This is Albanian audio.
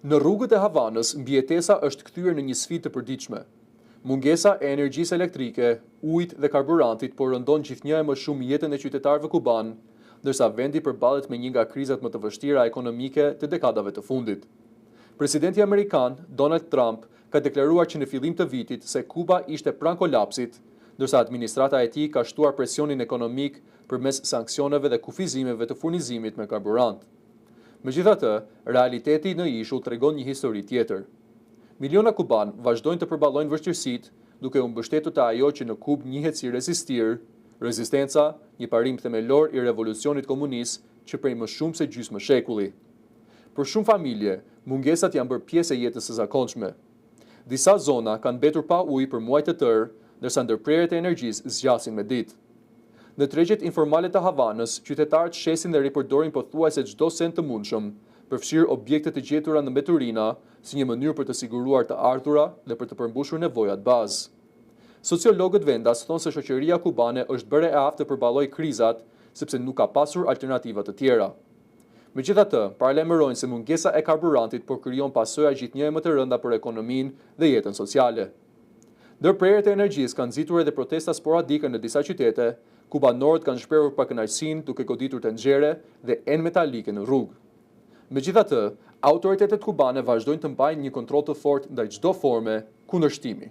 Në rrugët e Havanës, mbijetesa është kthyer në një sfidë të përditshme. Mungesa e energjisë elektrike, ujit dhe karburantit po rëndon gjithnjë e më shumë jetën e qytetarëve kuban, ndërsa vendi përballet me një nga krizat më të vështira ekonomike të dekadave të fundit. Presidenti amerikan, Donald Trump, ka deklaruar që në fillim të vitit se Kuba ishte pranë kolapsit, ndërsa administrata e tij ka shtuar presionin ekonomik përmes sanksioneve dhe kufizimeve të furnizimit me karburant. Megjithatë, realiteti në ishull tregon një histori tjetër. Miliona kuban vazhdojnë të përballojnë vështirësitë, duke u mbështetur te ajo që në Kubë njihet si rezistenca, një parim themelor i revolucionit komunist që prej më shumë se gjysmë shekulli. Për shumë familje, mungesat janë bërë pjesë e jetës së zakonshme. Disa zona kanë mbetur pa ujë për muaj të tërë, ndërsa ndërprerjet e energjisë zgjasin me ditë. Në tregjet informale të Havanës, qytetarët shesin dhe ripërdorin pothuajse çdo sent të mundshëm, përfshirë objekte të gjetura në mbeturina, si një mënyrë për të siguruar të ardhura dhe për të përmbushur nevojat bazë. Sociologët vendas thonë se shoqëria kubane është bërë e aftë të përballojë krizat, sepse nuk ka pasur alternativa të tjera. Megjithatë, paralajmërojnë se mungesa e karburantit po krijon pasoja gjithnjë më të rënda për ekonominë dhe jetën sociale. Ndërprerjet e energjisë kanë nxitur edhe protesta sporadike në disa qytete, ku banorët kanë shprehur pakënaqësinë duke goditur tenxhere dhe enë metalike në rrugë. Megjithatë, autoritetet kubane vazhdojnë të mbajnë një kontroll të fortë ndaj çdo forme kundërshtimi.